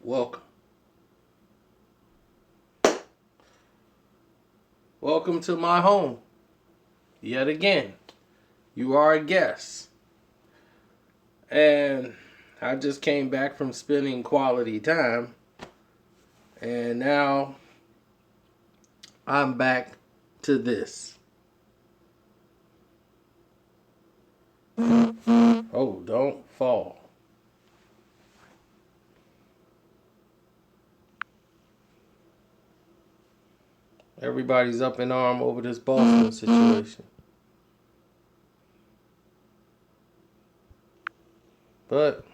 Welcome. Welcome to my home. Yet again, you are a guest. And I just came back from spending quality time. And now I'm back to this. Oh, don't fall. Everybody's up in arm over this Boston situation. But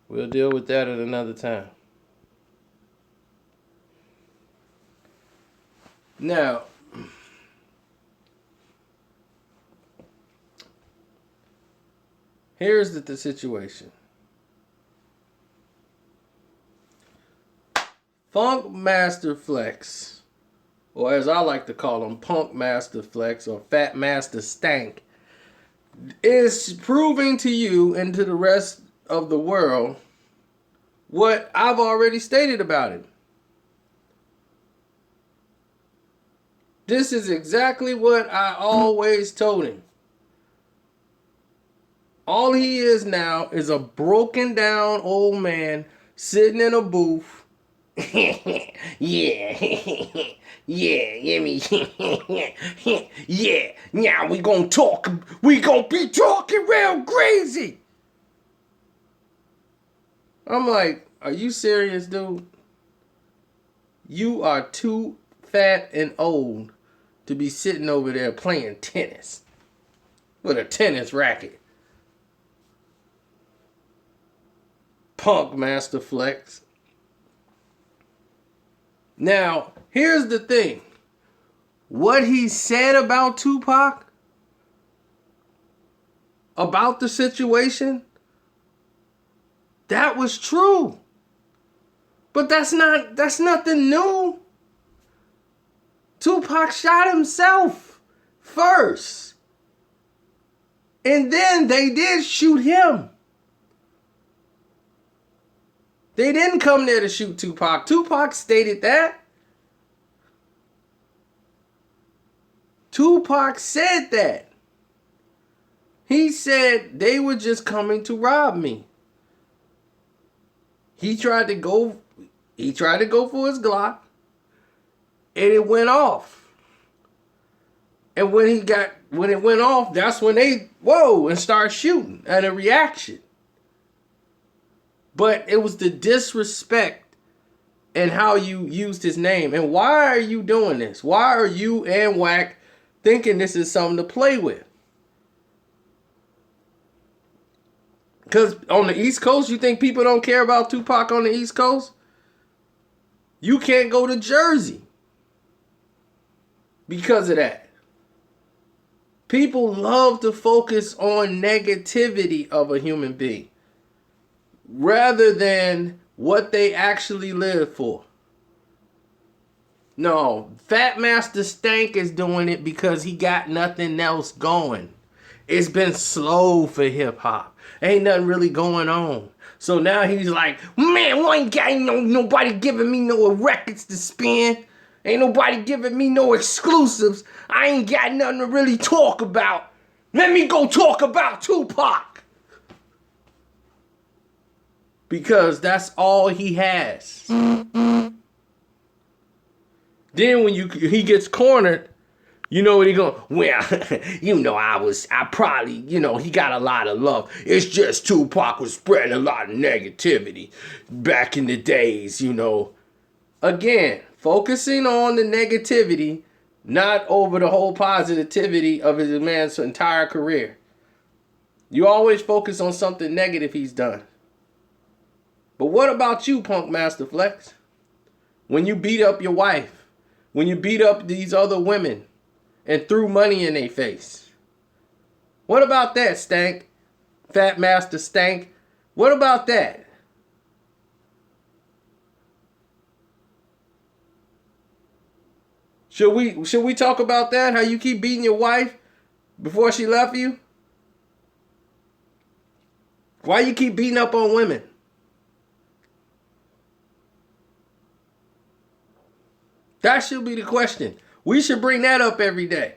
we'll deal with that at another time. Now, here's the situation. Funkmaster Flex, or as I like to call him, Punkmaster Flex or Fat Master Stank, is proving to you and to the rest of the world what I've already stated about him. This is exactly what I always told him. All he is now is a broken down old man sitting in a booth. Yeah, give me, yeah, now we gonna talk, we gonna be talking real crazy. I'm like, are you serious, dude? You are too fat and old to be sitting over there playing tennis with a tennis racket. Punkmaster Flex. Now, here's the thing. What he said about Tupac, about the situation, that was true. But that's nothing new. Tupac shot himself first. And then they did shoot him. They didn't come there to shoot Tupac. Tupac stated that. Tupac said that. He said they were just coming to rob me. He tried to go for his Glock, and it went off. And when it went off, that's when they and started shooting and a reaction. But it was the disrespect and how you used his name. And why are you doing this? Why are you and Wack thinking this is something to play with? Because on the East Coast, you think people don't care about Tupac on the East Coast? You can't go to Jersey because of that. People love to focus on negativity of a human being rather than what they actually live for. No, Fat Master Stank is doing it because he got nothing else going. It's been slow for hip hop. Ain't nothing really going on. So now he's like, man, we ain't got nobody giving me no records to spin. Ain't nobody giving me no exclusives. I ain't got nothing to really talk about. Let me go talk about Tupac. Because that's all he has. Then when he gets cornered, you know what he going, well, I probably, he got a lot of love. It's just Tupac was spreading a lot of negativity back in the days, Again, focusing on the negativity, not over the whole positivity of his man's entire career. You always focus on something negative he's done. But what about you, Punkmaster Flex? When you beat up your wife, when you beat up these other women and threw money in their face. What about that, Stank? Fat Master Stank? What about that? Should we talk about that? How you keep beating your wife before she left you? Why you keep beating up on women? That should be the question. We should bring that up every day.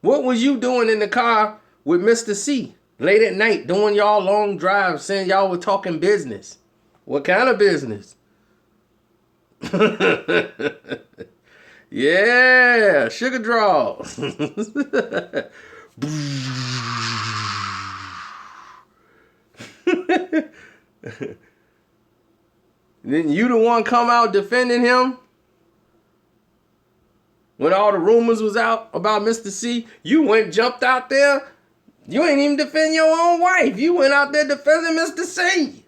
What was you doing in the car with Mr. C late at night doing y'all long drives saying y'all were talking business? What kind of business? Yeah, sugar draws. Then you the one come out defending him? When all the rumors was out about Mr. C, you went jumped out there. You ain't even defend your own wife. You went out there defending Mr. C.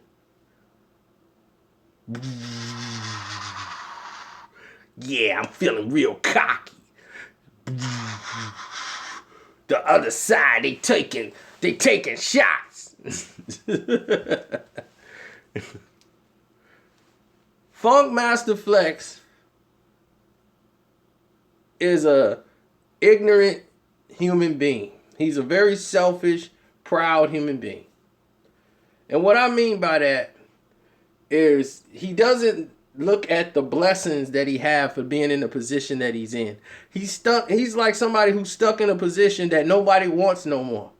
Yeah, I'm feeling real cocky. The other side, they taking shots. Funkmaster Flex is a ignorant human being. He's a very selfish, proud human being. And what I mean by that is he doesn't look at the blessings that he have for being in the position that he's in. He's like somebody who's stuck in a position that nobody wants no more.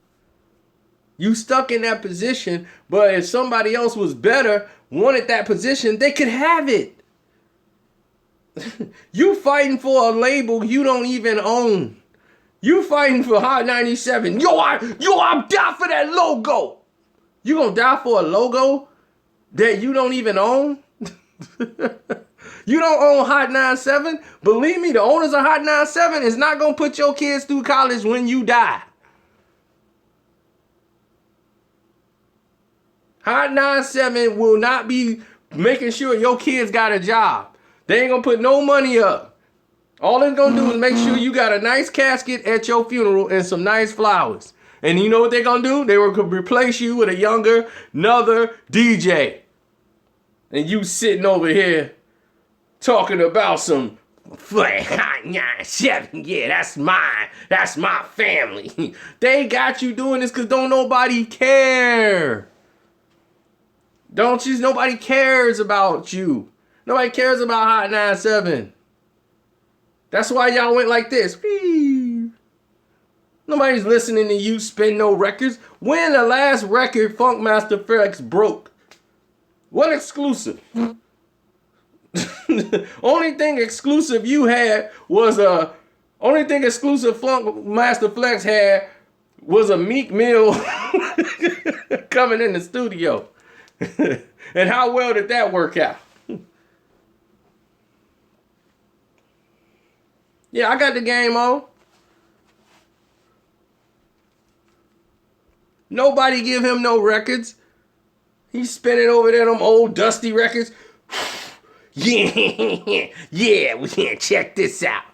You stuck in that position, but if somebody else was better, wanted that position, they could have it. You fighting for a label you don't even own. You fighting for Hot 97. I'm down for that logo. You gonna die for a logo that you don't even own? You don't own Hot 97? Believe me, the owners of Hot 97 is not gonna put your kids through college when you die. Hot 97 will not be making sure your kids got a job. They ain't gonna put no money up. All they're gonna do is make sure you got a nice casket at your funeral and some nice flowers. And you know what they're gonna do? They will replace you with another DJ. And you sitting over here talking about some Hot 97. Yeah, that's mine. That's my family. They got you doing this because don't nobody care. Nobody cares about you. Nobody cares about Hot 97. That's why y'all went like this. Nobody's listening to you spin no records. When the last record Funkmaster Flex broke? What exclusive? Only thing exclusive you had was only thing exclusive Funkmaster Flex had was a Meek Mill coming in the studio. And how well did that work out? Yeah, I got the game on. Nobody give him no records. He's spinning over there them old dusty records. Yeah, we can't check this out.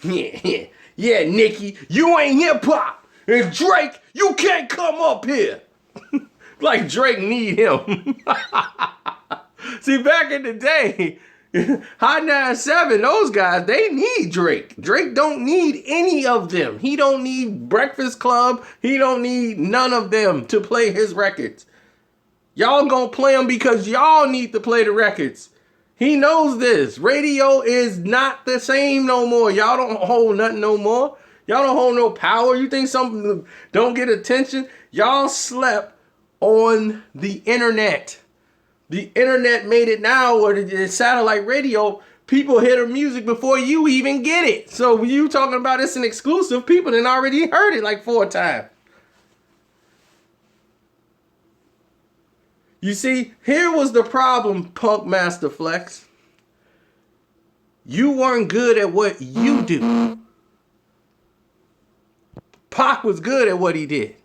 Yeah, Nicki, you ain't hip hop. And Drake, you can't come up here. Like Drake need him. See, back in the day, Hot 97, those guys, they need Drake. Drake don't need any of them. He don't need Breakfast Club. He don't need none of them to play his records. Y'all gonna play them because y'all need to play the records. He knows this. Radio is not the same no more. Y'all don't hold nothing no more. Y'all don't hold no power. You think something don't get attention? Y'all slept on the internet. The internet made it now where the satellite radio, people hear the music before you even get it. So when you talking about it's an exclusive, people done already heard it like 4 times. You see, here was the problem, Punkmaster Flex. You weren't good at what you do. Pac was good at what he did.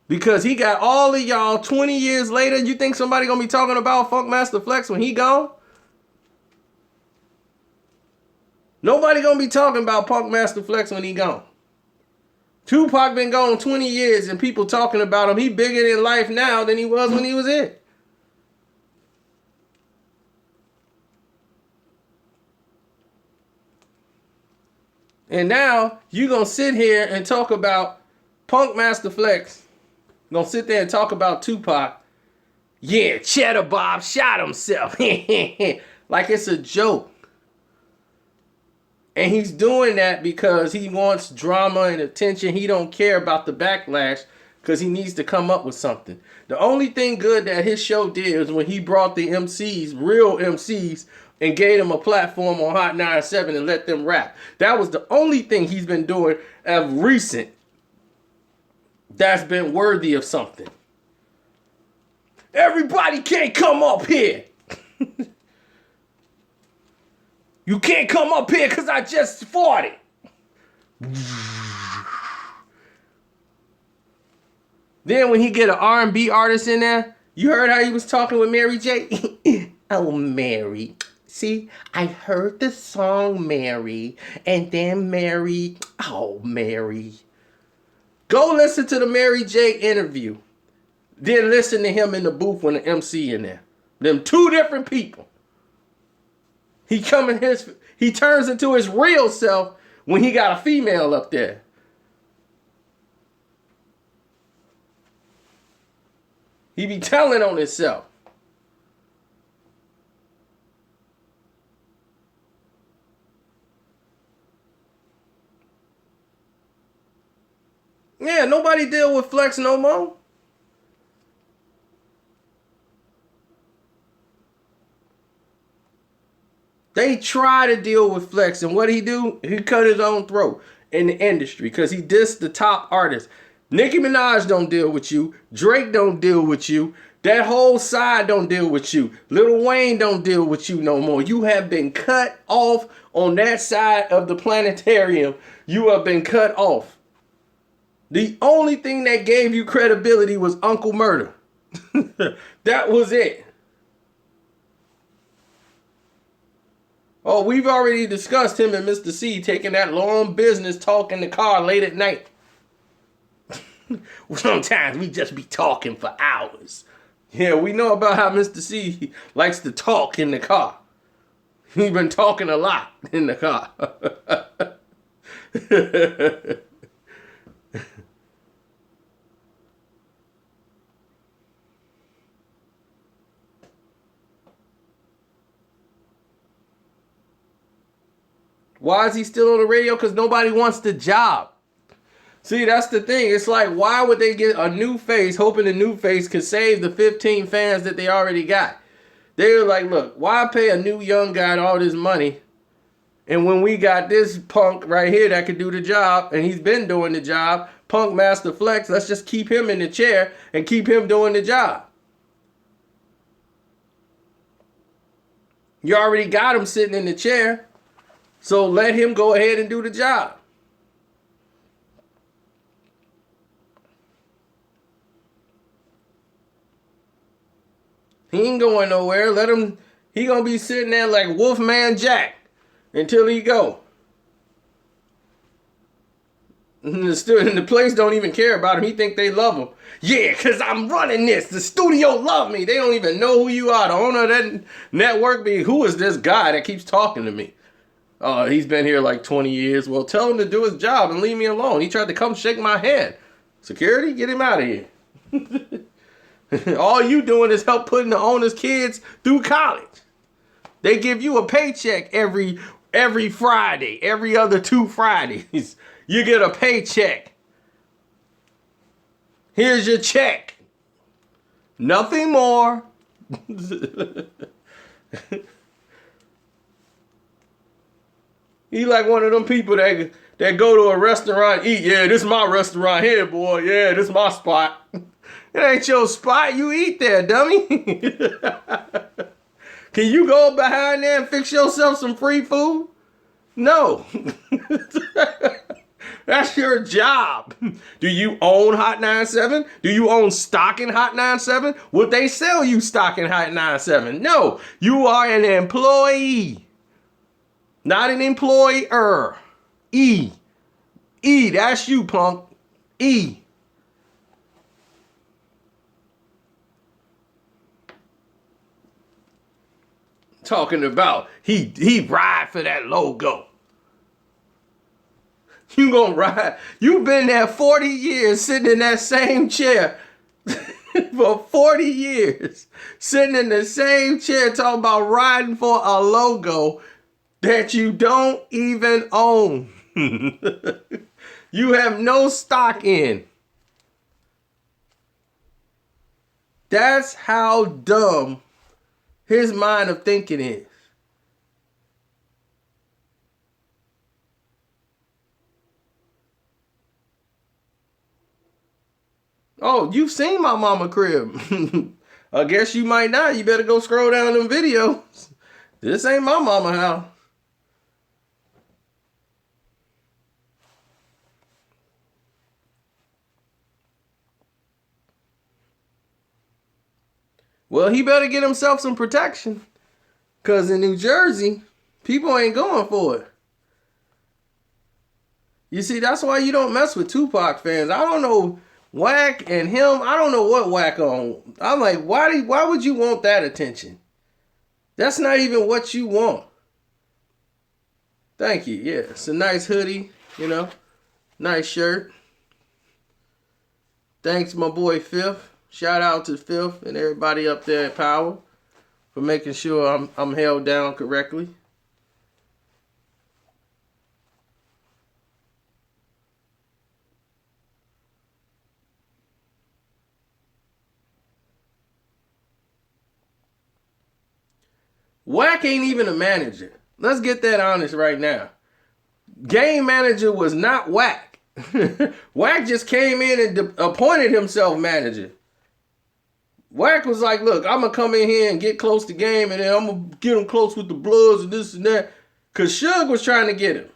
Because he got all of y'all 20 years later. You think somebody gonna be talking about Funkmaster Flex when he gone? Nobody gonna be talking about Punkmaster Flex when he gone. Tupac been gone 20 years and people talking about him. He bigger in life now than he was when he was in. And now you gonna sit here and talk about Punkmaster Flex. Gonna sit there and talk about Tupac. Yeah, Cheddar Bob shot himself. like it's a joke. And he's doing that because he wants drama and attention. He don't care about the backlash because he needs to come up with something. The only thing good that his show did was when he brought the MCs, real MCs, and gave them a platform on Hot 97 and let them rap. That was the only thing he's been doing of recent that's been worthy of something. Everybody can't come up here. You can't come up here because I just fought it. Then when he get an R&B artist in there, you heard how he was talking with Mary J? Oh, Mary. See, I heard the song Mary, and then Mary, oh, Mary. Go listen to the Mary J interview. Then listen to him in the booth when the MC in there. Them two different people. He turns into his real self when he got a female up there. He be telling on himself. Yeah, nobody deal with Flex no more. They try to deal with Flex, and what he do? He cut his own throat in the industry because he dissed the top artists. Nicki Minaj don't deal with you. Drake don't deal with you. That whole side don't deal with you. Lil Wayne don't deal with you no more. You have been cut off on that side of the planetarium. You have been cut off. The only thing that gave you credibility was Uncle Murder. That was it. Oh, we've already discussed him and Mr. C taking that long business talk in the car late at night. Sometimes we just be talking for hours. Yeah, we know about how Mr. C likes to talk in the car. He's been talking a lot in the car. Why is he still on the radio? Because nobody wants the job. See, that's the thing. It's like, why would they get a new face, hoping the new face could save the 15 fans that they already got? They were like, look, why pay a new young guy all this money? And when we got this punk right here that could do the job, and he's been doing the job, Funkmaster Flex, let's just keep him in the chair and keep him doing the job. You already got him sitting in the chair. So let him go ahead and do the job. He ain't going nowhere. Let him, he gonna be sitting there like Wolfman Jack until he go. And the place don't even care about him. He think they love him. Yeah, because I'm running this. The studio love me. They don't even know who you are. The owner of that network be, who is this guy that keeps talking to me? Oh, he's been here like 20 years. Well, tell him to do his job and leave me alone. He tried to come shake my hand. Security, get him out of here. All you doing is help putting the owner's kids through college. They give you a paycheck every Friday, every other 2 Fridays. You get a paycheck. Here's your check. Nothing more. He like one of them people that go to a restaurant, eat. Yeah, this is my restaurant here, boy. Yeah, this is my spot. It ain't your spot. You eat there, dummy. Can you go behind there and fix yourself some free food? No. That's your job. Do you own Hot 97? Do you own stock in Hot 97? Would they sell you stock in Hot 97? No. You are an employee. Not an employer. E, that's you, punk. E. Talking about he ride for that logo. You gonna ride. You've been there 40 years sitting in that same chair for 40 years, sitting in the same chair talking about riding for a logo that you don't even own. You have no stock in. That's how dumb his mind of thinking is. Oh, you've seen my mama crib. I guess you might not. You better go scroll down them videos. This ain't my mama house. Well, he better get himself some protection. Because in New Jersey, people ain't going for it. You see, that's why you don't mess with Tupac fans. I don't know, Wack and him, I don't know what Wack on. I'm like, why would you want that attention? That's not even what you want. Thank you. Yeah, it's a nice hoodie, you know. Nice shirt. Thanks, my boy Fifth. Shout out to Fifth and everybody up there at Power for making sure I'm held down correctly. Wack ain't even a manager. Let's get that honest right now. Game manager was not Wack. Wack just came in and appointed himself manager. Wack was like, look, I'm going to come in here and get close to game, and then I'm going to get him close with the Bloods and this and that. Because Suge was trying to get him.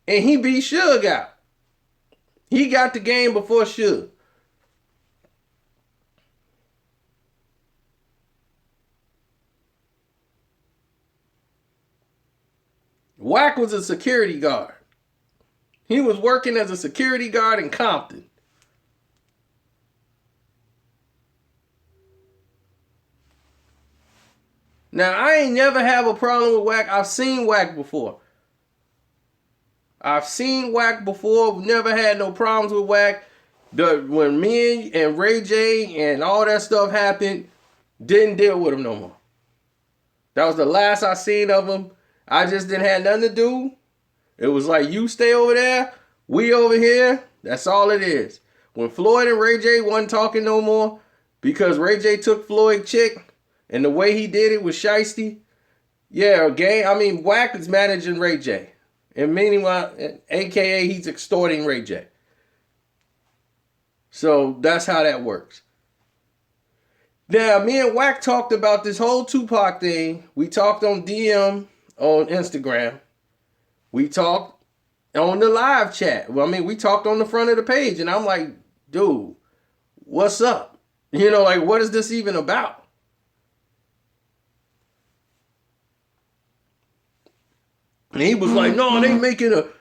And he beat Suge out. He got the game before Suge. Wack was a security guard. He was working as a security guard in Compton. Now, I ain't never have a problem with Wack. I've seen Wack before. Never had no problems with Wack. When me and Ray J and all that stuff happened, didn't deal with him no more. That was the last I seen of him. I just didn't have nothing to do. It was like, you stay over there, we over here. That's all it is. When Floyd and Ray J wasn't talking no more, because Ray J took Floyd's chick, and the way he did it was shiesty. Yeah, Wack is managing Ray J. And meanwhile, AKA he's extorting Ray J. So that's how that works. Now, me and Wack talked about this whole Tupac thing. We talked on DM on Instagram. We talked on the live chat. We talked on the front of the page, and I'm like, dude, what's up? What is this even about? And he was like, no,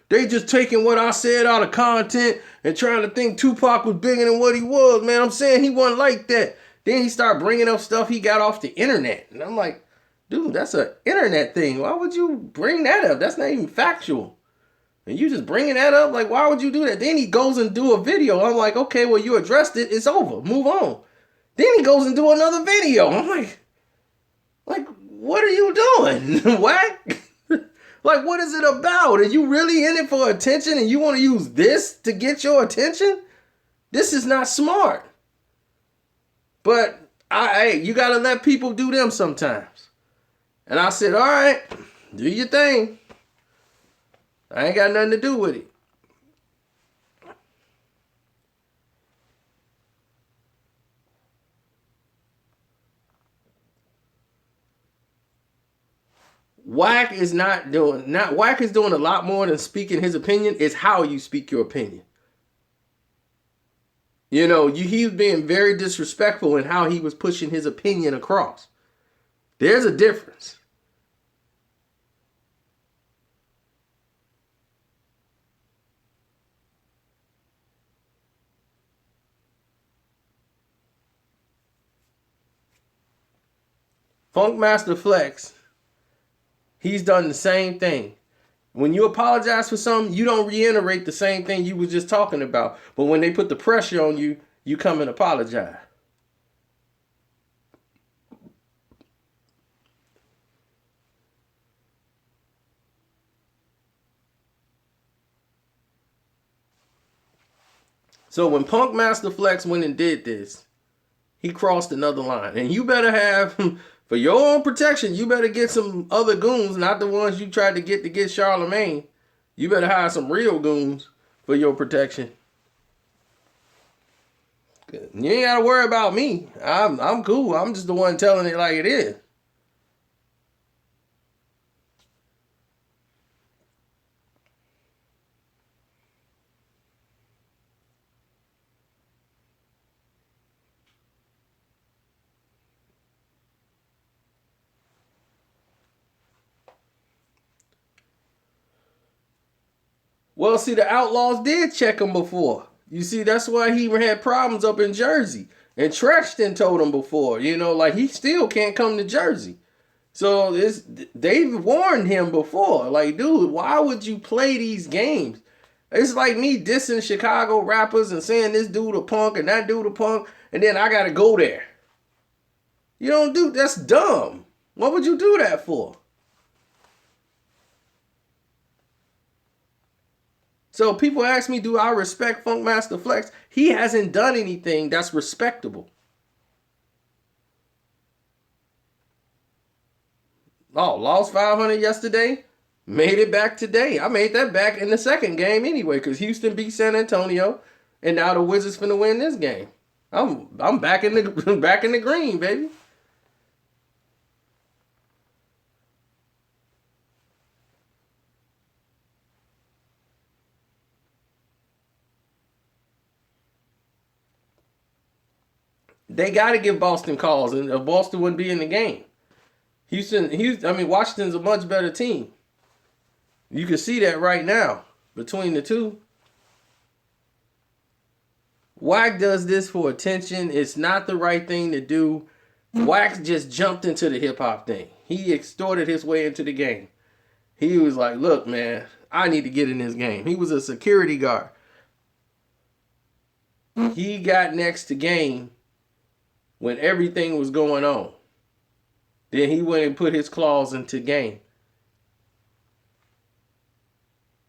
they just taking what I said out of content and trying to think Tupac was bigger than what he was, man. I'm saying he wasn't like that. Then he started bringing up stuff he got off the internet. And I'm like, dude, that's an internet thing. Why would you bring that up? That's not even factual. And you just bringing that up? Like, why would you do that? Then he goes and do a video. I'm like, okay, well, you addressed it. It's over. Move on. Then he goes and do another video. I'm like, what are you doing? What? Like, what is it about? Are you really in it for attention and you want to use this to get your attention? This is not smart. But, you got to let people do them sometimes. And I said, all right, do your thing. I ain't got nothing to do with it. Wack is doing a lot more than speaking his opinion. It's how you speak your opinion. He was being very disrespectful in how he was pushing his opinion across. There's a difference. Funkmaster Flex, he's done the same thing. When you apologize for something, you don't reiterate the same thing you was just talking about. But when they put the pressure on you, you come and apologize. So when Punkmaster Flex went and did this, he crossed another line. And you better have, for your own protection, you better get some other goons, not the ones you tried to get Charlemagne. You better hire some real goons for your protection. You ain't got to worry about me. I'm cool. I'm just the one telling it like it is. Well, see, the Outlaws did check him before. You see, that's why he had problems up in Jersey. And Treshton told him before, like he still can't come to Jersey. So they've warned him before. Like, dude, why would you play these games? It's like me dissing Chicago rappers and saying this dude a punk and that dude a punk, and then I gotta go there. You don't do that's dumb. What would you do that for? So people ask me, do I respect Funkmaster Flex? He hasn't done anything that's respectable. Oh, lost 500 yesterday, made it back today. I made that back in the second game anyway, because Houston beat San Antonio, and now the Wizards finna win this game. I'm back in the back in the green, baby. They got to give Boston calls, and Boston wouldn't be in the game. Washington's a much better team. You can see that right now between the two. Wack does this for attention. It's not the right thing to do. Wack just jumped into the hip hop thing. He extorted his way into the game. He was like, look, man, I need to get in this game. He was a security guard. He got next to game when everything was going on. Then he went and put his claws into game.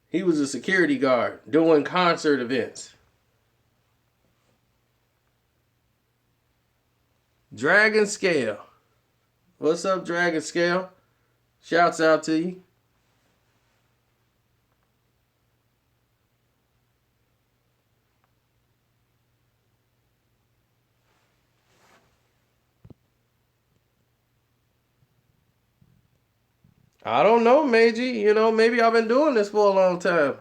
He was a security guard doing concert events. Dragon Scale. What's up, Dragon Scale? Shouts out to you. I don't know, Meiji. Maybe I've been doing this for a long time.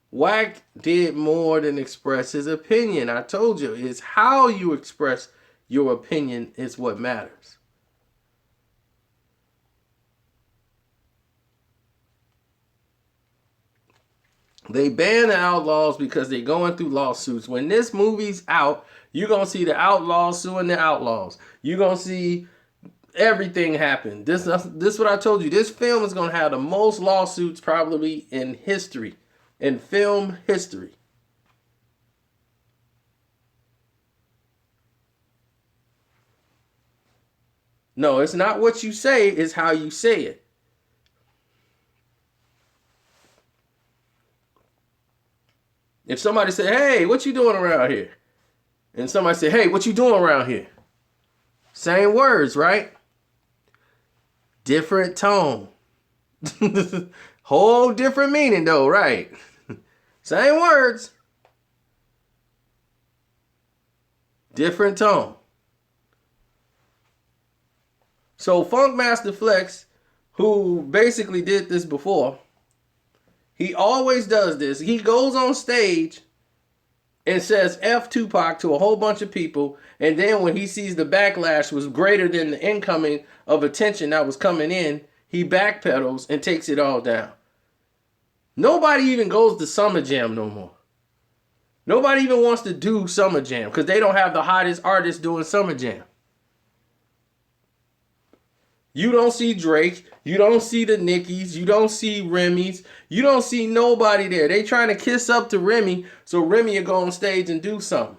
Wack did more than express his opinion. I told you, it's how you express your opinion is what matters. They ban the Outlaws because they're going through lawsuits. When this movie's out, you're going to see the Outlaws suing the Outlaws. You're going to see everything happen. This is what I told you. This film is going to have the most lawsuits probably in history. In film history. No, it's not what you say, it's how you say it. If somebody say, hey, what you doing around here? And somebody say, hey, what you doing around here? Same words, right? Different tone. Whole different meaning though, right? Same words. Different tone. So Funkmaster Flex, who basically did this before, he always does this. He goes on stage and says F Tupac to a whole bunch of people, and then when he sees the backlash was greater than the incoming of attention that was coming in, he backpedals and takes it all down. Nobody even goes to Summer Jam no more. Nobody even wants to do Summer Jam because they don't have the hottest artists doing Summer Jam. You don't see Drake. You don't see the Nickies. You don't see Remy's. You don't see nobody there. They trying to kiss up to Remy so Remy will go on stage and do something.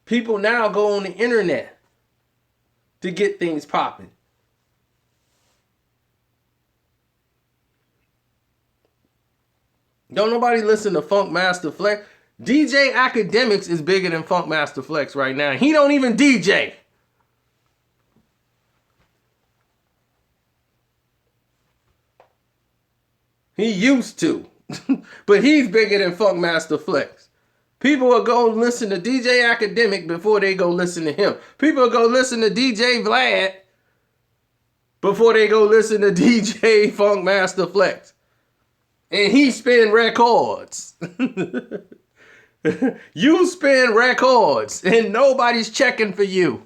People now go on the internet to get things popping. Don't nobody listen to Funkmaster Flex. DJ Academics is bigger than Funkmaster Flex right now. He don't even DJ. He used to. But he's bigger than Funkmaster Flex. People will go listen to DJ Academic before they go listen to him. People will go listen to DJ Vlad before they go listen to DJ Funkmaster Flex. And he spin records. You spin records and nobody's checking for you.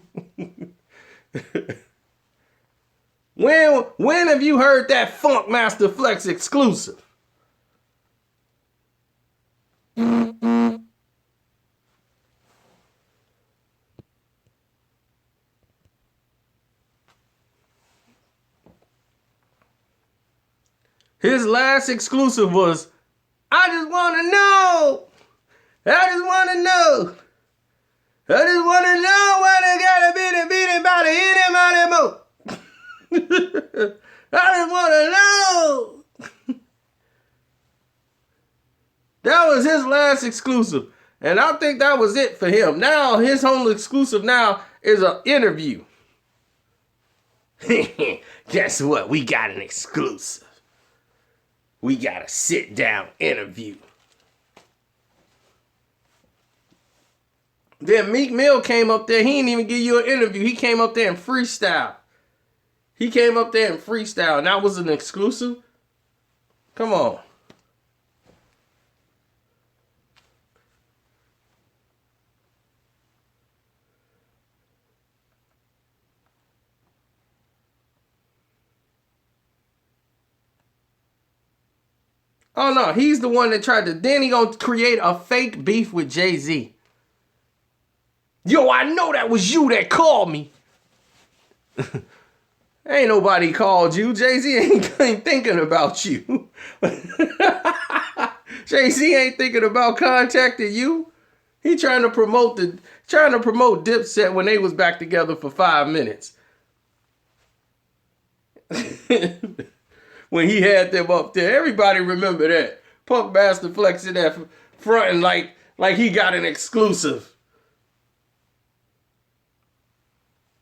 When have you heard that Funkmaster Flex exclusive? His last exclusive was, I just want to know. I just want to know. I just want to know why they got to beat about anybody more. I just want to know. That was his last exclusive. And I think that was it for him. Now, his whole exclusive now is an interview. Guess what? We got an exclusive. We got a sit-down interview. Then Meek Mill came up there. He didn't even give you an interview. He came up there and freestyle. And that was an exclusive? Come on. Oh, no, he's the one that tried to... Then he gonna create a fake beef with Jay-Z. Yo, I know that was you that called me. Ain't nobody called you. Jay-Z ain't thinking about you. Jay-Z ain't thinking about contacting you. He trying to promote Dipset when they was back together for 5 minutes. When he had them up there. Everybody remember that. Punkmaster Flex in that fronting like he got an exclusive.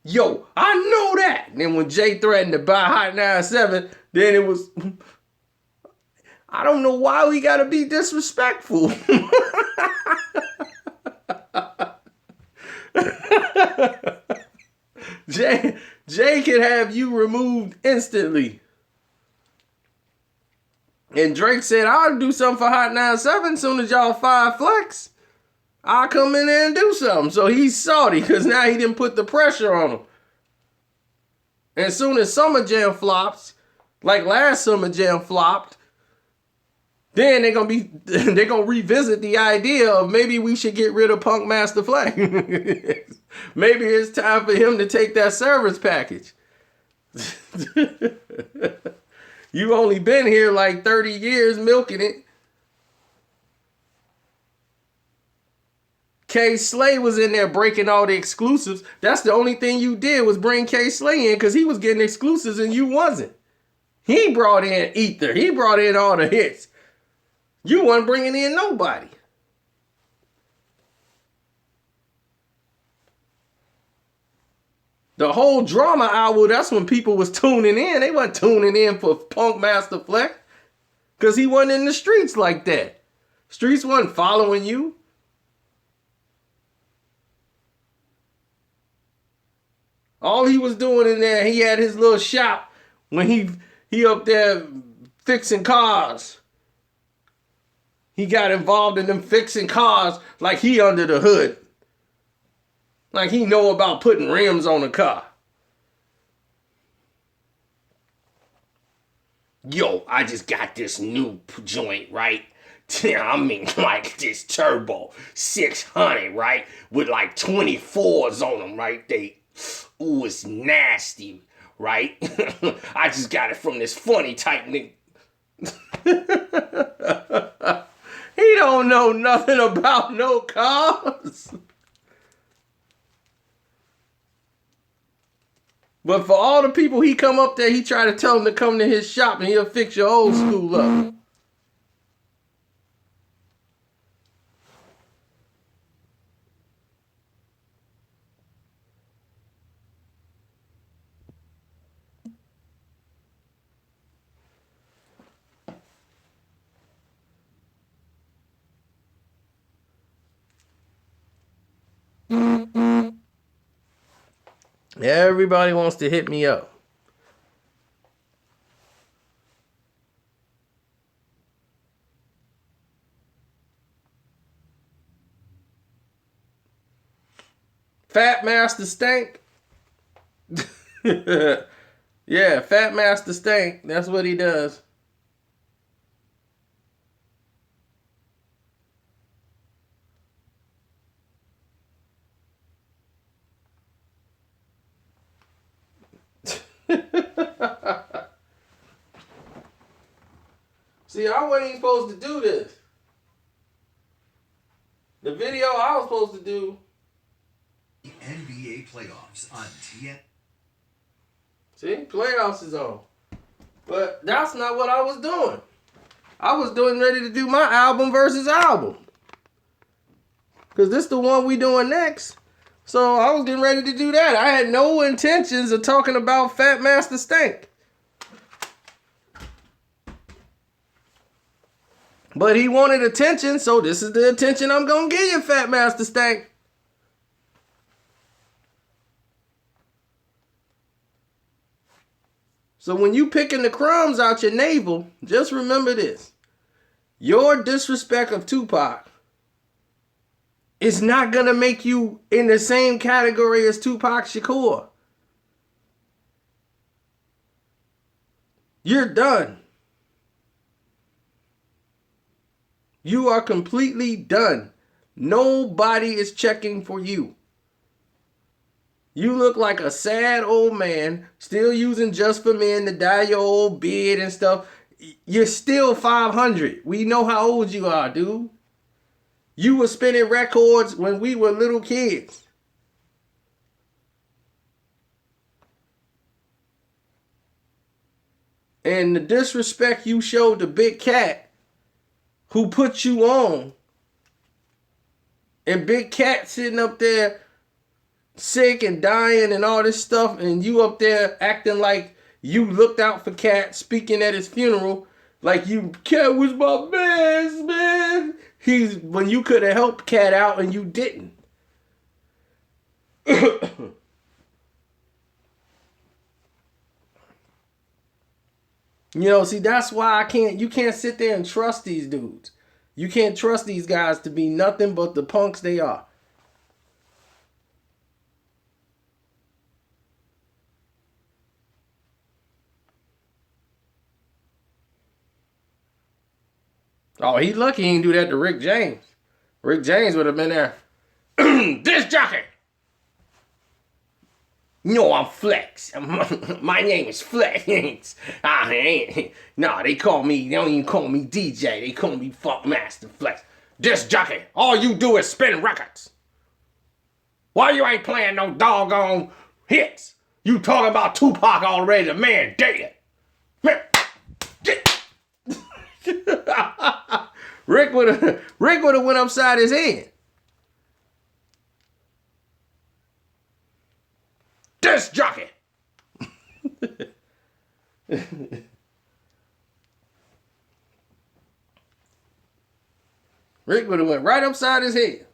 Yo, I know that. And then when Jay threatened to buy Hot 97, then it was... I don't know why we gotta be disrespectful. Jay can have you removed instantly. And Drake said, I'll do something for Hot 97 as soon as y'all fire Flex. I'll come in there and do something. So he's salty because now he didn't put the pressure on him. And as soon as Summer Jam flops, like last Summer Jam flopped, then they're gonna revisit the idea of maybe we should get rid of Punkmaster Flex. Maybe it's time for him to take that service package. You only been here like 30 years milking it. K Slay was in there breaking all the exclusives. That's the only thing you did was bring K Slay in because he was getting exclusives and you wasn't. He brought in Ether. He brought in all the hits. You wasn't bringing in nobody. The whole drama hour, that's when people was tuning in. They weren't tuning in for Punkmaster Flex because he wasn't in the streets like that. Streets wasn't following you. All he was doing in there, he had his little shop when he up there fixing cars. He got involved in them fixing cars like he under the hood. Like he know about putting rims on a car. Yo, I just got this new joint, right? I mean, like this turbo 600, right? With like 24s on them, right? Ooh, it's nasty, right? I just got it from this funny type nigga. He don't know nothing about no cars. But for all the people he come up there, he try to tell them to come to his shop and he'll fix your old school up. Everybody wants to hit me up. Fat Master Stank. Yeah, Fat Master Stank. That's what he does. See, I wasn't even supposed to do this. The video I was supposed to do. NBA playoffs on TN. See, playoffs is on. But that's not what I was doing. I was doing ready to do my album versus album. Because this is the one we doing next. So I was getting ready to do that. I had no intentions of talking about Fat Master Stank. But he wanted attention, so this is the attention I'm going to give you, Fat Master Stank. So when you picking the crumbs out your navel, just remember this. Your disrespect of Tupac is not going to make you in the same category as Tupac Shakur. You're done. You are completely done. Nobody is checking for you. You look like a sad old man, still using Just for Men to dye your old beard and stuff. You're still 500. We know how old you are, dude. You were spinning records when we were little kids. And the disrespect you showed to Big Cat, who put you on, and Big Cat sitting up there sick and dying and all this stuff, and you up there acting like you looked out for Cat, speaking at his funeral, like Cat was my best man. When you could have helped Cat out and you didn't. See, that's why you can't sit there and trust these dudes. You can't trust these guys to be nothing but the punks they are. Oh, he lucky he didn't do that to Rick James. Rick James would have been there. Disc jockey! No, I'm Flex. My name is Flex. No, they don't even call me DJ. They call me Funkmaster Flex. Disc jockey, all you do is spin records. Why you ain't playing no doggone hits? You talking about Tupac already, the man dead. Rick would have went upside his head. Disc jockey. Rick would have went right upside his head.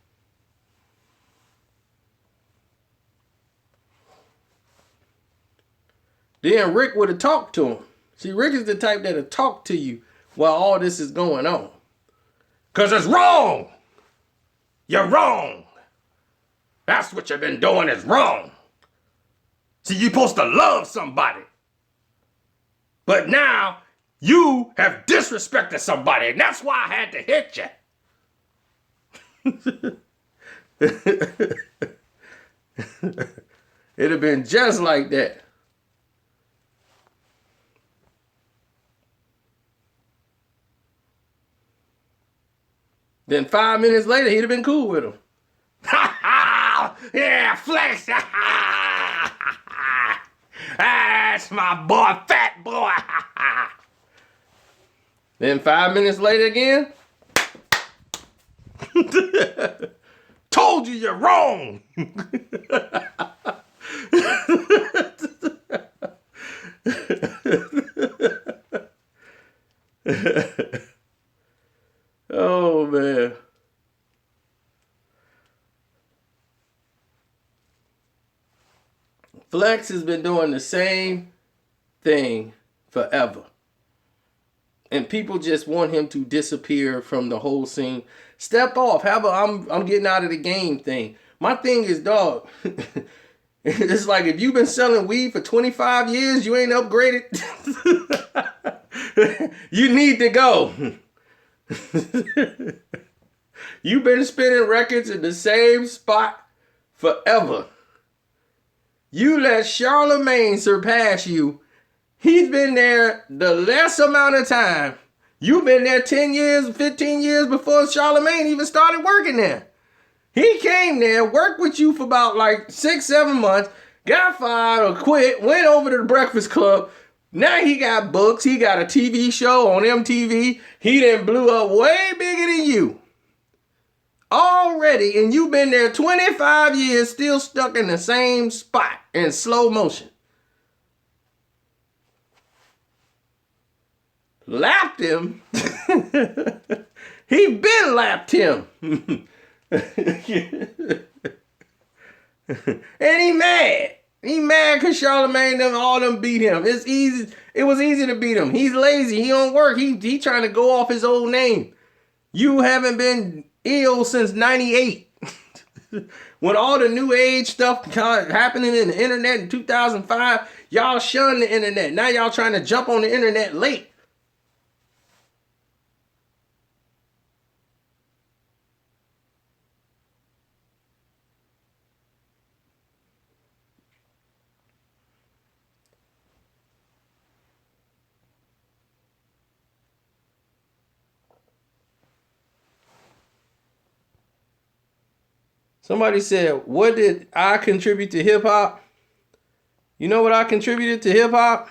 Then Rick would have talked to him. See, Rick is the type that'll talk to you while all this is going on. Because it's wrong. You're wrong. That's what you've been doing is wrong. See, you're supposed to love somebody. But now you have disrespected somebody, and that's why I had to hit you. It'd have been just like that. Then 5 minutes later, he'd have been cool with him. Yeah, Flex. That's my boy, fat boy. Then 5 minutes later again. Told you you're wrong. Oh, man. Flex has been doing the same thing forever. And people just want him to disappear from the whole scene. Step off. Have a I'm getting out of the game thing. My thing is, dog, it's like if you've been selling weed for 25 years, you ain't upgraded. You need to go. You've been spinning records in the same spot forever. You let Charlemagne surpass you. He's been there the less amount of time. You've been there 10 years, 15 years before Charlemagne even started working there. He came there, worked with you for about like 6, 7 months, got fired or quit, went over to the Breakfast Club. Now he got books. He got a TV show on MTV. He done blew up way bigger than you. Already, and you've been there 25 years, still stuck in the same spot in slow motion. Lapped him. He been lapped him. And he mad. He mad because Charlemagne them all them beat him. It's easy. It was easy to beat him. He's lazy. He don't work. He trying to go off his old name. You haven't been ill since 98. When all the new age stuff happening in the internet in 2005, y'all shunned the internet. Now y'all trying to jump on the internet late. Somebody said, what did I contribute to hip hop? You know what I contributed to hip hop?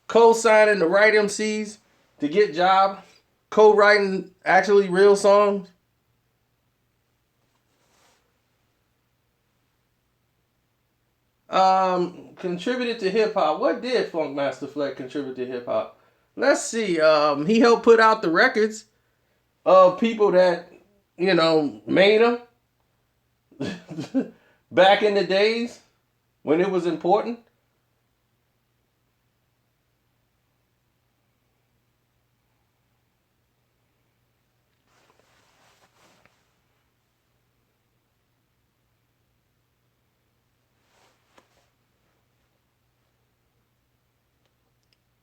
Co-signing the right MCs to get jobs. Co-writing actually real songs. Contributed to hip hop. What did Funkmaster Flex contribute to hip hop? Let's see. He helped put out the records of people that, made them. Back in the days when it was important.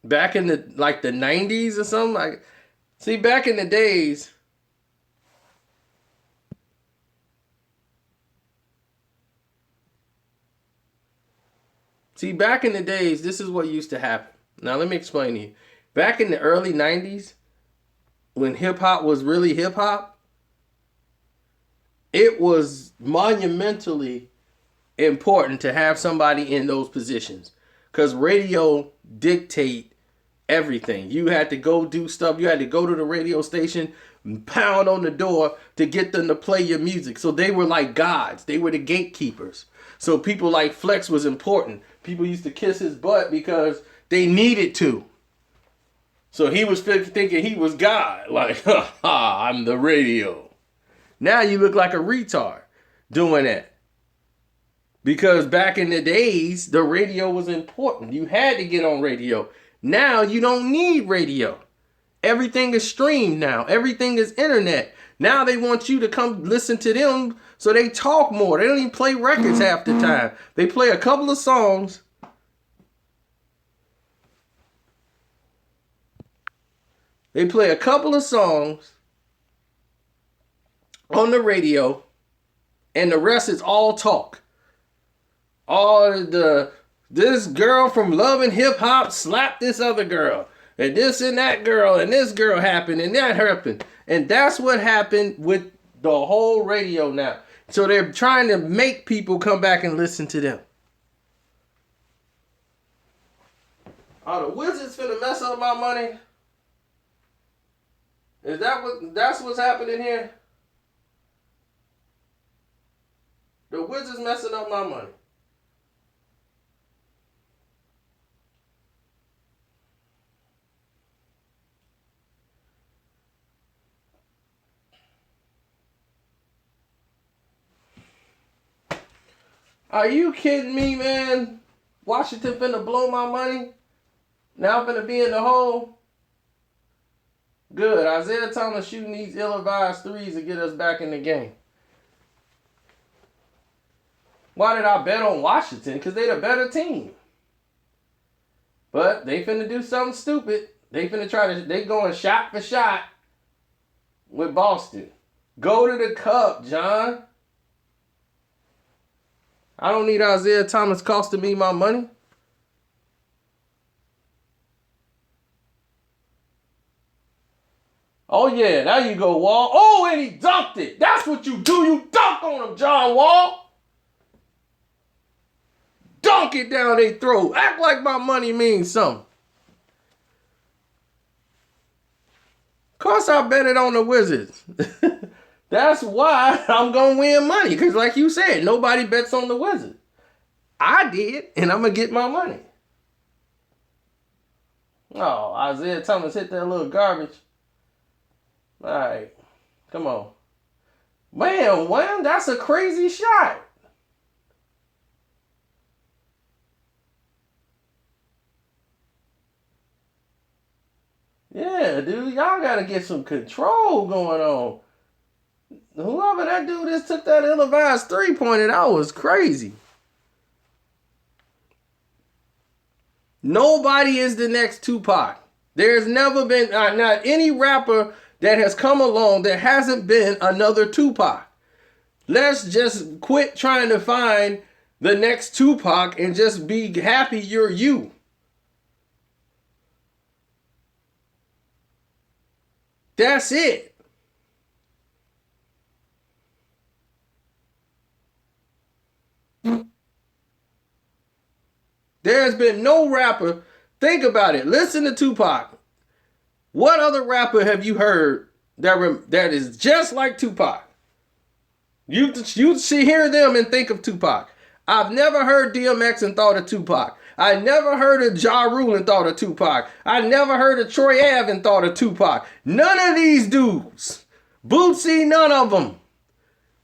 Back in the the 90s or something. See, back in the days, this is what used to happen. Now, let me explain to you. Back in the early 90s, when hip-hop was really hip-hop, it was monumentally important to have somebody in those positions. Because radio dictate everything. You had to go do stuff. You had to go to the radio station, pound on the door to get them to play your music. So they were like gods. They were the gatekeepers. So people like Flex was important. People used to kiss his butt because they needed to. So he was thinking he was God. Like, ha ha, I'm the radio. Now you look like a retard doing that. Because back in the days, the radio was important. You had to get on radio. Now you don't need radio. Everything is streamed now. Everything is internet. Now they want you to come listen to them, so they talk more. They don't even play records half the time. They play a couple of songs. They play a couple of songs on the radio, and the rest is all talk. This girl from Love and Hip Hop slapped this other girl, and this and that girl, and this girl happened, and that happened. And that's what happened with the whole radio now. So they're trying to make people come back and listen to them. Are the Wizards finna mess up my money? That's what's happening here? The Wizards messing up my money. Are you kidding me, man? Washington finna blow my money? Now I'm finna be in the hole? Good. Isaiah Thomas shooting these ill-advised threes to get us back in the game. Why did I bet on Washington? Because they the better team. But they finna do something stupid. They going shot for shot with Boston. Go to the cup, John. I don't need Isaiah Thomas costing me my money. Oh, yeah, there you go, Wall. Oh, and he dunked it. That's what you do. You dunk on him, John Wall. Dunk it down their throat. Act like my money means something. Of course I bet it on the Wizards. That's why I'm going to win money. Because like you said, nobody bets on the Wizards. I did, and I'm going to get my money. Oh, Isaiah Thomas hit that little garbage. All right. Come on. Wham, that's a crazy shot. Yeah, dude, y'all got to get some control going on. Whoever that dude is took that ill-advised three-pointer, that was crazy. Nobody is the next Tupac. There's never been, not any rapper that has come along that hasn't been another Tupac. Let's just quit trying to find the next Tupac and just be happy you're you. That's it. There's been no rapper. Think about it. Listen to Tupac. What other rapper have you heard that is just like Tupac? You see, hear them and think of Tupac. I've never heard DMX and thought of Tupac. I never heard of Ja Rule and thought of Tupac. I never heard of Troy Ave and thought of Tupac. None of these dudes. Bootsy, none of them.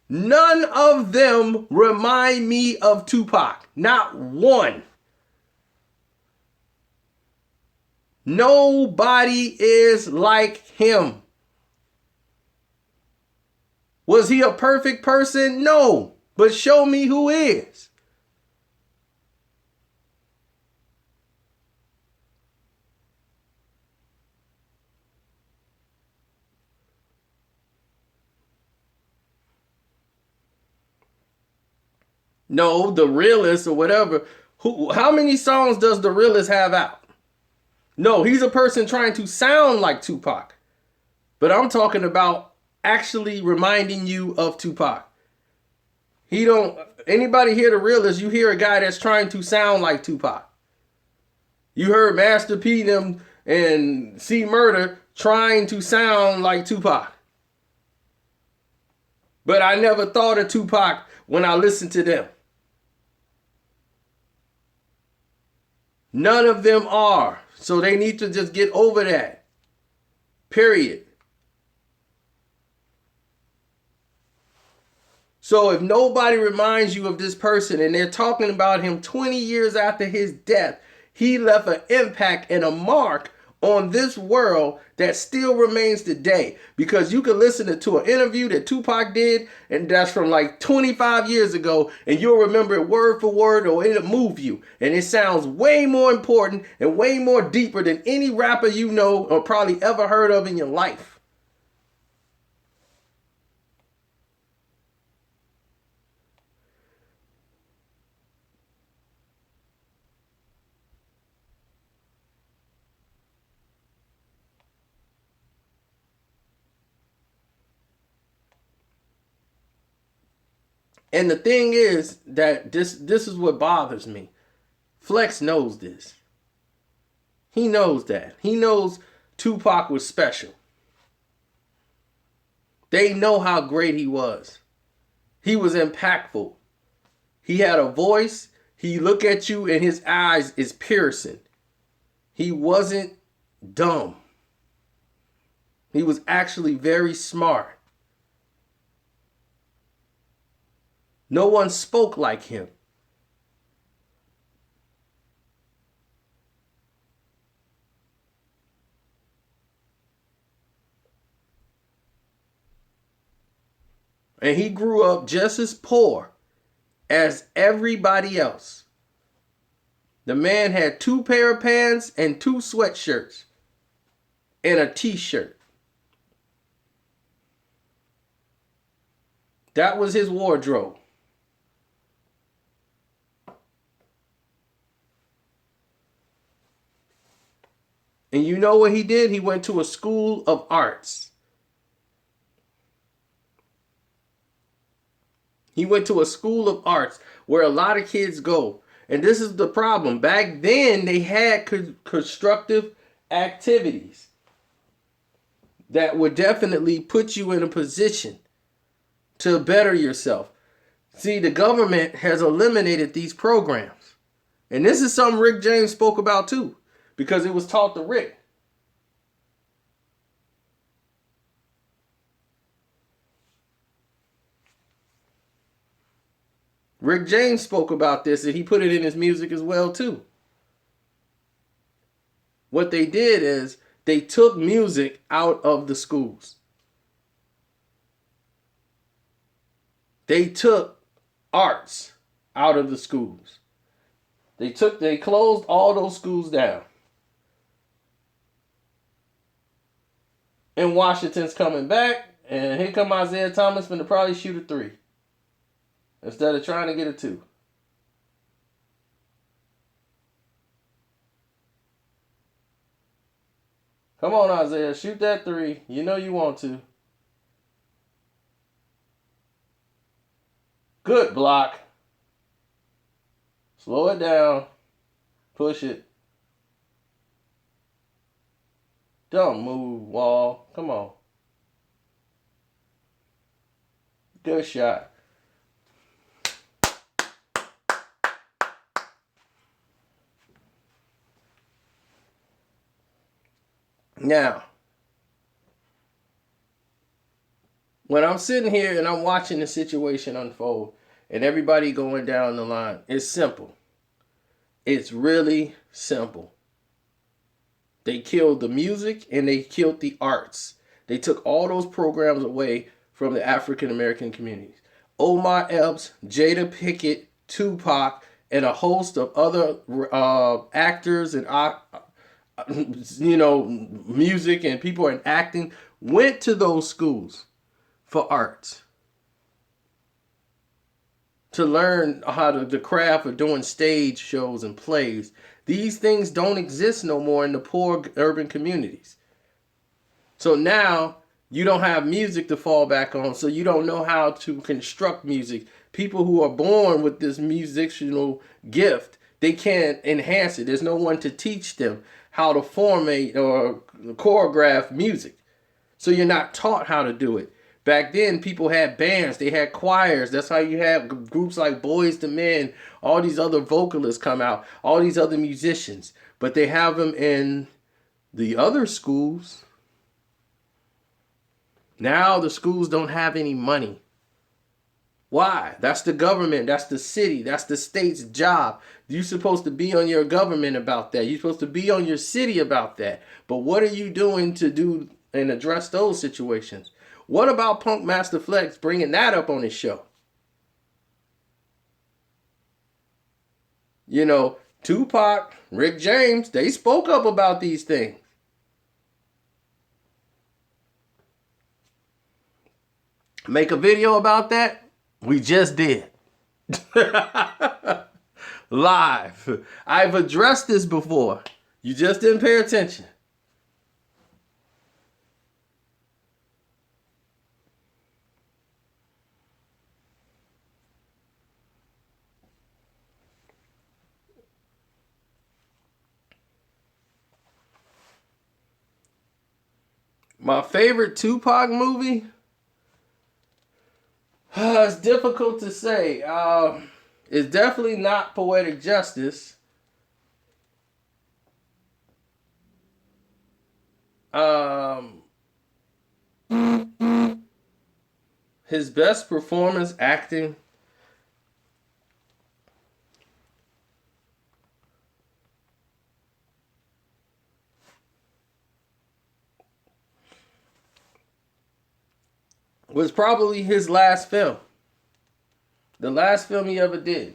None of them remind me of Tupac. Not one. Nobody is like him. Was he a perfect person? No. But show me who is. No, the realist or whatever. How many songs does the realist have out? No, he's a person trying to sound like Tupac. But I'm talking about actually reminding you of Tupac. Anybody hear the realist, you hear a guy that's trying to sound like Tupac. You heard Master P them and C Murder trying to sound like Tupac. But I never thought of Tupac when I listened to them. None of them are. So they need to just get over that. Period. So if nobody reminds you of this person and they're talking about him 20 years after his death, he left an impact and a mark on this world that still remains today. Because you can listen to an interview that Tupac did, and that's from like 25 years ago, and you'll remember it word for word, or it'll move you. And it sounds way more important and way more deeper than any rapper you know or probably ever heard of in your life. And the thing is that this is what bothers me. Flex knows this. He knows that. He knows Tupac was special. They know how great he was. He was impactful. He had a voice. He looked at you and his eyes is piercing. He wasn't dumb. He was actually very smart. No one spoke like him. And he grew up just as poor as everybody else. The man had 2 pair of pants and 2 sweatshirts and a t-shirt. That was his wardrobe. And you know what he did? He went to a school of arts. He went to a school of arts where a lot of kids go. And this is the problem. Back then, they had constructive activities that would definitely put you in a position to better yourself. See, the government has eliminated these programs. And this is something Rick James spoke about too, because it was taught to Rick. Rick James spoke about this, and he put it in his music as well too. What they did is they took music out of the schools. They took arts out of the schools. They closed all those schools down. And Washington's coming back, and here come Isaiah Thomas finna probably shoot a 3 instead of trying to get a 2. Come on, Isaiah, shoot that 3. You know you want to. Good block. Slow it down. Push it. Don't move, Wall. Come on. Good shot. Now, when I'm sitting here and I'm watching the situation unfold and everybody going down the line, it's simple. It's really simple. They killed the music and they killed the arts. They took all those programs away from the African American communities. Omar Epps, Jada Pinkett, Tupac, and a host of other actors and music and people in acting went to those schools for arts to learn how the craft of doing stage shows and plays. These things don't exist no more in the poor urban communities. So now you don't have music to fall back on, so you don't know how to construct music. People who are born with this musical gift, they can't enhance it. There's no one to teach them how to formate or choreograph music. So you're not taught how to do it. Back then, people had bands, they had choirs. That's how you have groups like Boys II Men, all these other vocalists come out, all these other musicians. But they have them in the other schools. Now the schools don't have any money. Why? That's the government. That's the city. That's the state's job. You're supposed to be on your government about that. You're supposed to be on your city about that. But what are you doing to do and address those situations? What about Funkmaster Flex bringing that up on his show? You know, Tupac, Rick James, they spoke up about these things. Make a video about that? We just did. Live. I've addressed this before. You just didn't pay attention. My favorite Tupac movie? It's difficult to say. It's definitely not Poetic Justice. His best performance acting. was probably his last film. The last film he ever did.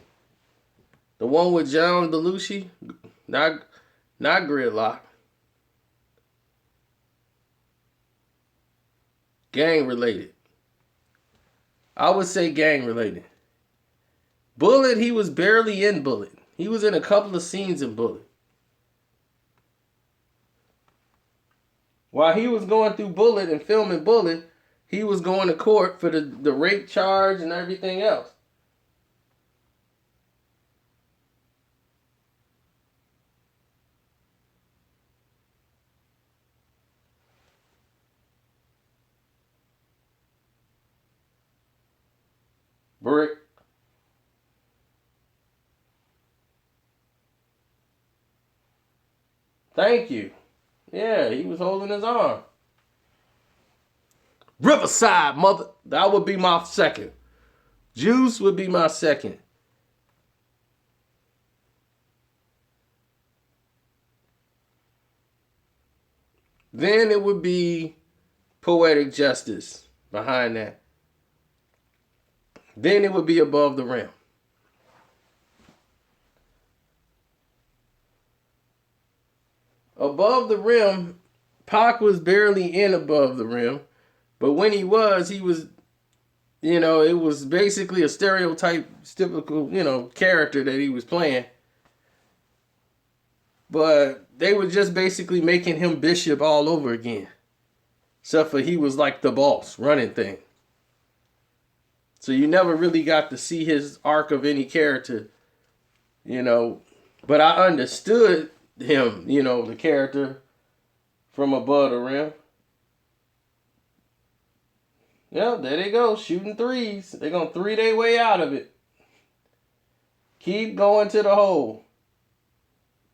The one with John Belushi. Not Gridlock. Gang related. I would say gang related. Bullet, he was barely in Bullet. He was in a couple of scenes in Bullet. While he was going through Bullet and filming Bullet, he was going to court for the rape charge and everything else. Brick. Thank you. Yeah, he was holding his arm. Riverside, mother. That would be my second. Juice would be my second. Then it would be Poetic Justice behind that. Then it would be Above the Rim. Above the Rim, Pac was barely in Above the Rim. But when he was, it was basically a stereotype, typical, character that he was playing. But they were just basically making him Bishop all over again. Except for he was like the boss, running thing. So you never really got to see his arc of any character, But I understood him, the character from Above the Rim. Yeah, there they go, shooting threes. They're going to three their way out of it. Keep going to the hole.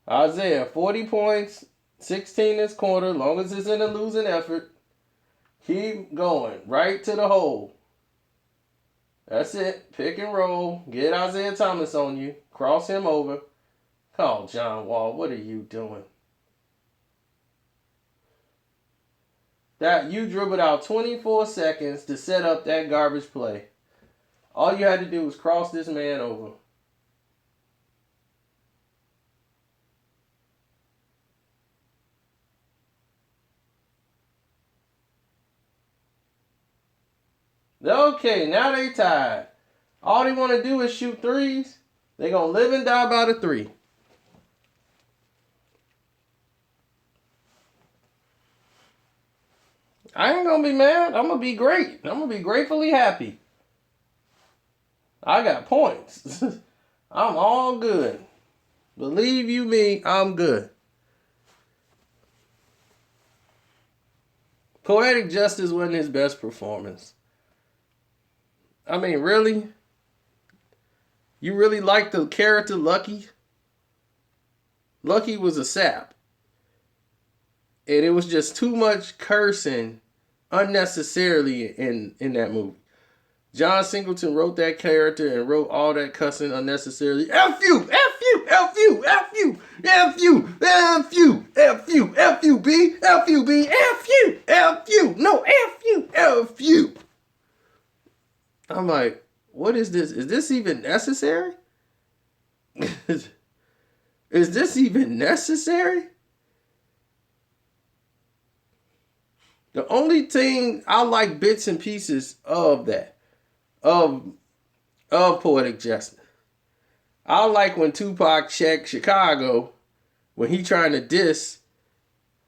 Isaiah, 40 points, 16 this quarter, long as it's in a losing effort. Keep going, right to the hole. That's it. Pick and roll. Get Isaiah Thomas on you. Cross him over. Call John Wall. What are you doing? That you dribbled out 24 seconds to set up that garbage play. All you had to do was cross this man over. Okay, now they tied. All they want to do is shoot threes. They're going to live and die by the three. I ain't going to be mad. I'm going to be great. I'm going to be gratefully happy. I got points. I'm all good. Believe you me, I'm good. Poetic Justice wasn't his best performance. I mean, really? You really like the character Lucky? Lucky was a sap. And it was just too much cursing unnecessarily in that movie. John Singleton wrote that character and wrote all that cussing unnecessarily. F you, F you, F you, F you, F you, F you, F you, F you, B, F you, B, F you, F you, no, F you, F you. I'm like, what is this? Is this even necessary? Is this even necessary? The only thing I like bits and pieces of that, of Poetic Justice. I like when Tupac checked Chicago when he trying to diss.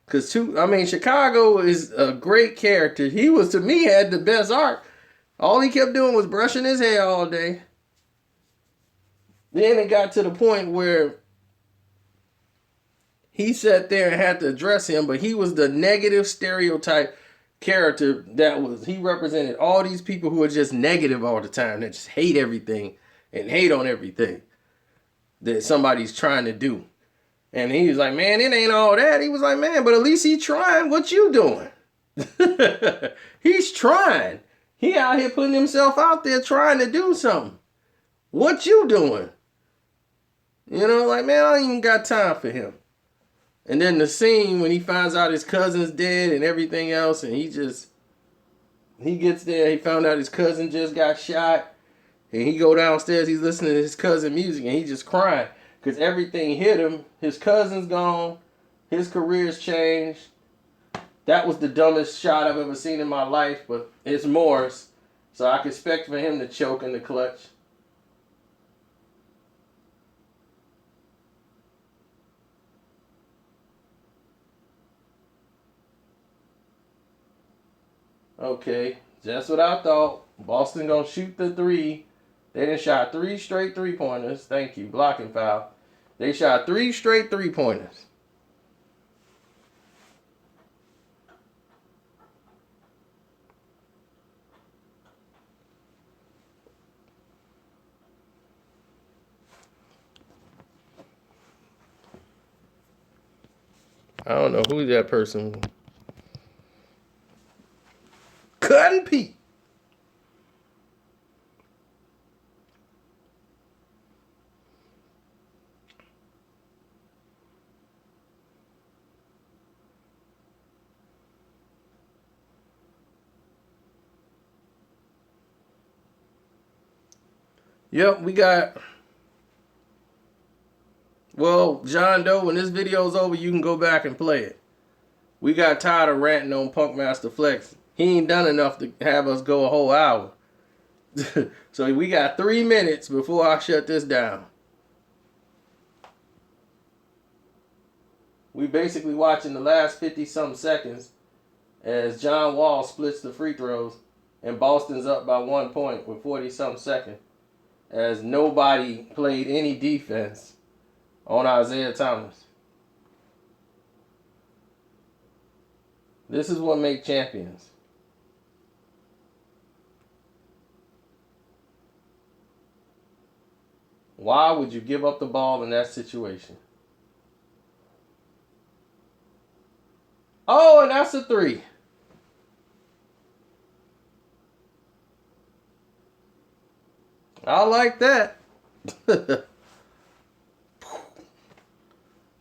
Because Chicago is a great character. He was, to me, had the best arc. All he kept doing was brushing his hair all day. Then it got to the point where he sat there and had to address him, but he was the negative stereotype character he represented all these people who are just negative all the time, that just hate everything and hate on everything that somebody's trying to do. And he was like, man, it ain't all that. He was like, man, but at least he trying. What you doing? He's trying. He out here putting himself out there trying to do something. What you doing? Like, man, I ain't even got time for him. And then the scene when he finds out his cousin's dead and everything else, and he just, He gets there, he found out his cousin just got shot. And he go downstairs, he's listening to his cousin music, and he just crying. Because everything hit him. His cousin's gone. His career's changed. That was the dumbest shot I've ever seen in my life, but it's Morris. So I can expect for him to choke in the clutch. Okay, just what I thought. Boston gonna shoot the three. They done shot 3 straight three-pointers. Thank you, blocking foul. They shot 3 straight three-pointers. I don't know who that person. Cutting Pete. Yep, we got. Well, John Doe, when this video's over, you can go back and play it. We got tired of ranting on Punkmaster Flex. He ain't done enough to have us go a whole hour. So we got 3 minutes before I shut this down. We basically watching the last 50-something seconds as John Wall splits the free throws and Boston's up by 1 point with 40-something seconds. As nobody played any defense on Isaiah Thomas. This is what makes champions. Why would you give up the ball in that situation? Oh, and that's a 3. I like that.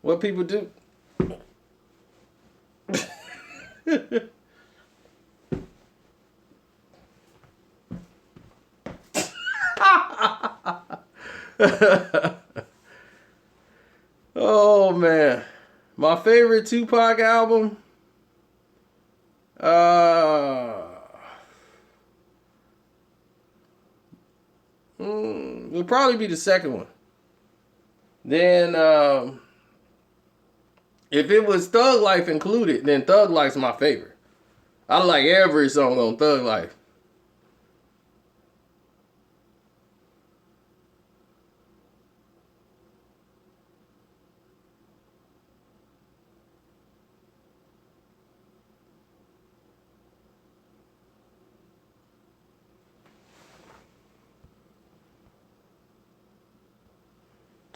What people do. Oh man, my favorite Tupac album. It'll probably be the second one. Then, if it was Thug Life included, then Thug Life's my favorite. I like every song on Thug Life.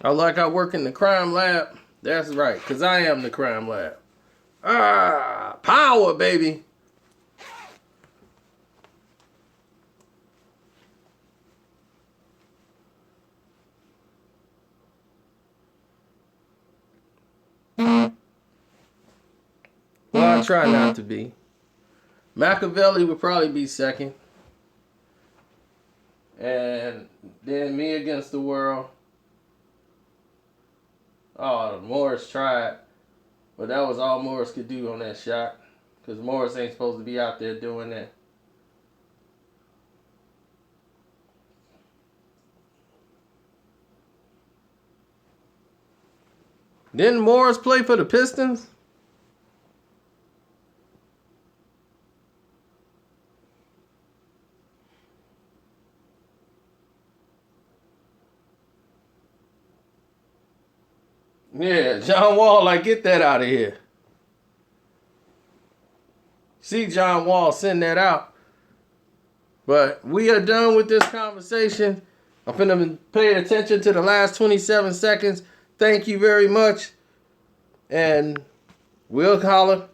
I like I work in the crime lab. That's right, because I am the crime lab. Power, baby. Well, I try not to be. Machiavelli would probably be second. And then Me Against the World. Oh, Morris tried. But that was all Morris could do on that shot. Because Morris ain't supposed to be out there doing that. Didn't Morris play for the Pistons? Yeah, John Wall, like, get that out of here. See John Wall send that out. But we are done with this conversation. I'm finna pay attention to the last 27 seconds. Thank you very much. And we'll holler.